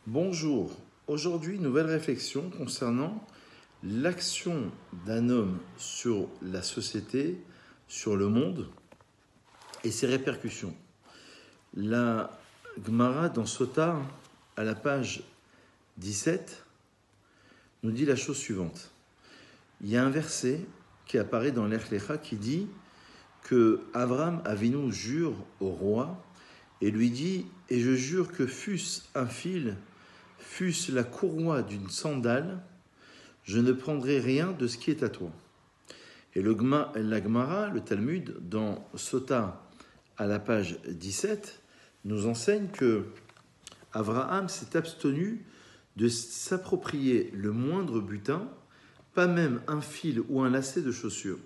Bonjour, aujourd'hui nouvelle réflexion concernant l'action d'un homme sur la société, sur le monde et ses répercussions. La Gemara dans Sota, à la page 17, nous dit la chose suivante. Il y a un verset qui apparaît dans l'Ech Lecha qui dit que Abraham Avinu jure au roi et lui dit « Et je jure que fût-ce un fil, fût-ce la courroie d'une sandale, je ne prendrai rien de ce qui est à toi. » Et la Gemara, le Talmud, dans Sota, à la page 17, nous enseigne que Abraham s'est abstenu de s'approprier le moindre butin, pas même un fil ou un lacet de chaussure.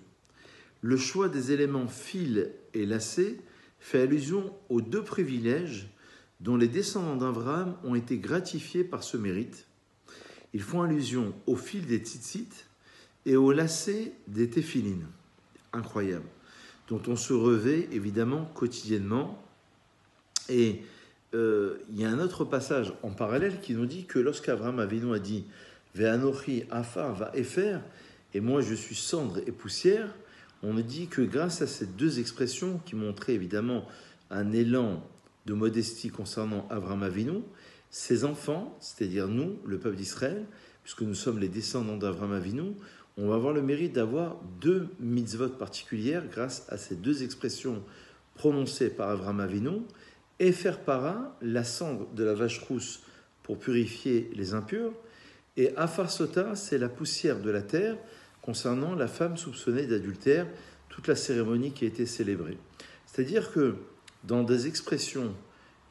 Le choix des éléments fil et lacet fait allusion aux deux privilèges dont les descendants d'Abraham ont été gratifiés par ce mérite. Ils font allusion au fil des tzitzit et au lacet des téphilines. Incroyable. Dont on se revêt évidemment quotidiennement. Et il y a un autre passage en parallèle qui nous dit que lorsqu'Abraham Avinu a dit « Ve'anochi afar va efer » et moi je suis cendre et poussière, on nous dit que grâce à ces deux expressions qui montraient évidemment un élan de modestie concernant Abraham Avinu, ses enfants, c'est-à-dire nous, le peuple d'Israël, puisque nous sommes les descendants d'Abraham Avinu, on va avoir le mérite d'avoir deux mitzvot particulières grâce à ces deux expressions prononcées par Abraham Avinu. Efer para, la cendre de la vache rousse pour purifier les impurs, et Afar Sota, c'est la poussière de la terre concernant la femme soupçonnée d'adultère, toute la cérémonie qui a été célébrée. C'est-à-dire que dans des expressions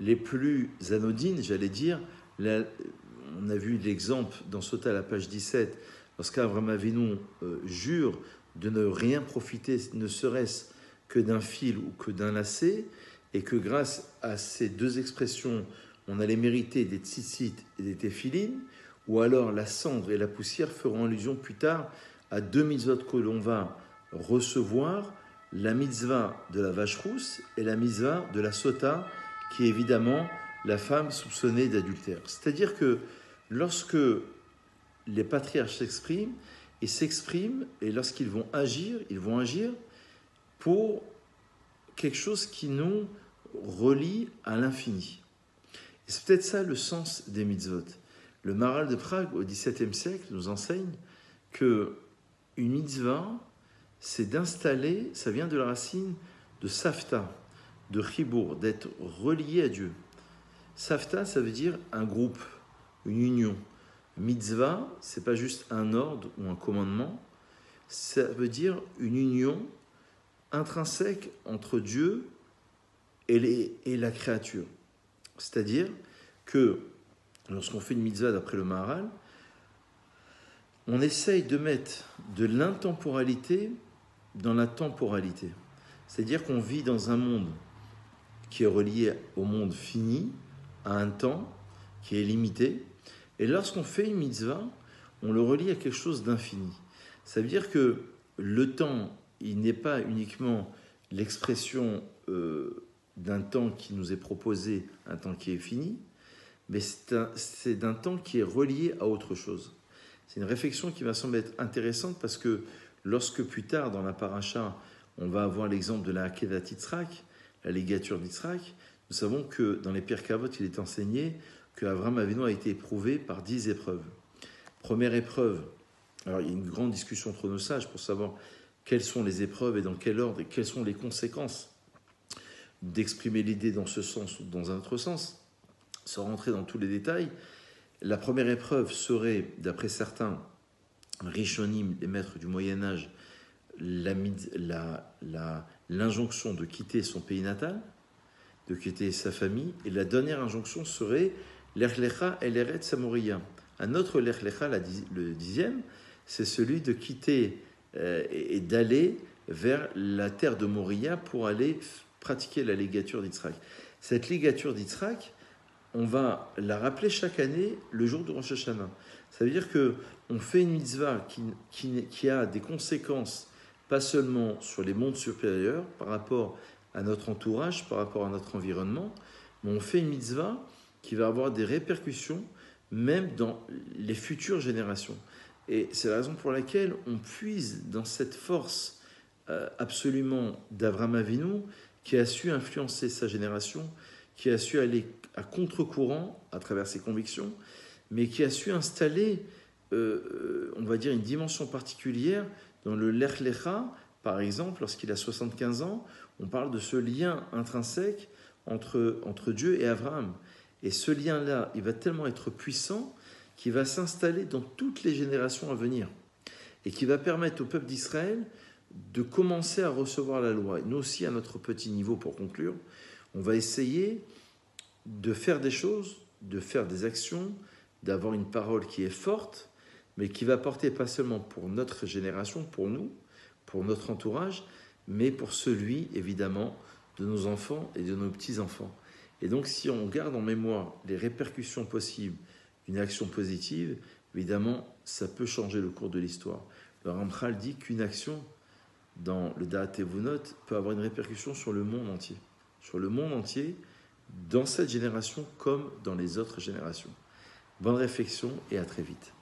les plus anodines, j'allais dire, on a vu l'exemple dans Sota à la page 17, lorsqu'Abraham Avinu jure de ne rien profiter, ne serait-ce que d'un fil ou que d'un lacet, et que grâce à ces deux expressions, on allait mériter des tzitzit et des téphilines, ou alors la cendre et la poussière feront allusion plus tard à deux mitzvot que l'on va recevoir, la mitzvah de la vache rousse et la mitzvah de la sota, qui est évidemment la femme soupçonnée d'adultère. C'est-à-dire que lorsque les patriarches s'expriment, et lorsqu'ils vont agir, ils vont agir pour quelque chose qui nous relie à l'infini. Et c'est peut-être ça le sens des mitzvot. Le Maharal de Prague, au XVIIe siècle, nous enseigne que une mitzvah, c'est d'installer, ça vient de la racine de savta, de chibour, d'être relié à Dieu. Savta, ça veut dire un groupe, une union. Mitzvah, c'est pas juste un ordre ou un commandement, ça veut dire une union intrinsèque entre Dieu et la créature. C'est-à-dire que lorsqu'on fait une mitzvah d'après le Maharal, on essaye de mettre de l'intemporalité dans la temporalité. C'est-à-dire qu'on vit dans un monde qui est relié au monde fini, à un temps qui est limité. Et lorsqu'on fait une mitzvah, on le relie à quelque chose d'infini. Ça veut dire que le temps, il n'est pas uniquement l'expression d'un temps qui nous est proposé, un temps qui est fini, mais c'est d'un temps qui est relié à autre chose. C'est une réflexion qui va sembler être intéressante parce que lorsque plus tard dans la paracha, on va avoir l'exemple de la Akedat Yitzhak, la légature d'Yitzhak, nous savons que dans les Pirkei Avot, il est enseigné qu'Abraham Avinu a été éprouvé par 10 épreuves. Première épreuve, alors il y a une grande discussion entre nos sages pour savoir quelles sont les épreuves et dans quel ordre et quelles sont les conséquences d'exprimer l'idée dans ce sens ou dans un autre sens, sans rentrer dans tous les détails. La première épreuve serait, d'après certains Rishonim, les maîtres du Moyen-Âge, l'injonction de quitter son pays natal, de quitter sa famille, et la dernière injonction serait l'Ech Lecha el Eretz Moria. Un autre l'Ech Lecha, le 10e, c'est celui de quitter et d'aller vers la terre de Moria pour aller pratiquer la légature d'Yitzhak. Cette légature d'Yitzhak, on va la rappeler chaque année le jour de Rosh Hashanah. Ça veut dire qu'on fait une mitzvah qui a des conséquences, pas seulement sur les mondes supérieurs, par rapport à notre entourage, par rapport à notre environnement, mais on fait une mitzvah qui va avoir des répercussions même dans les futures générations. Et c'est la raison pour laquelle on puise dans cette force absolument d'Avraham Avinu, qui a su influencer sa génération, qui a su aller à contre-courant à travers ses convictions, mais qui a su installer, on va dire, une dimension particulière dans le Lech Lecha, par exemple, lorsqu'il a 75 ans, on parle de ce lien intrinsèque entre Dieu et Abraham. Et ce lien-là, il va tellement être puissant qu'il va s'installer dans toutes les générations à venir et qui va permettre au peuple d'Israël de commencer à recevoir la loi. Et nous aussi, à notre petit niveau, pour conclure, on va essayer de faire des choses, de faire des actions, d'avoir une parole qui est forte, mais qui va porter pas seulement pour notre génération, pour nous, pour notre entourage, mais pour celui, évidemment, de nos enfants et de nos petits-enfants. Et donc, si on garde en mémoire les répercussions possibles d'une action positive, évidemment, ça peut changer le cours de l'histoire. Le Ramchal dit qu'une action dans le Da'at Evunot peut avoir une répercussion sur le monde entier. Sur le monde entier, dans cette génération comme dans les autres générations. Bonne réflexion et à très vite.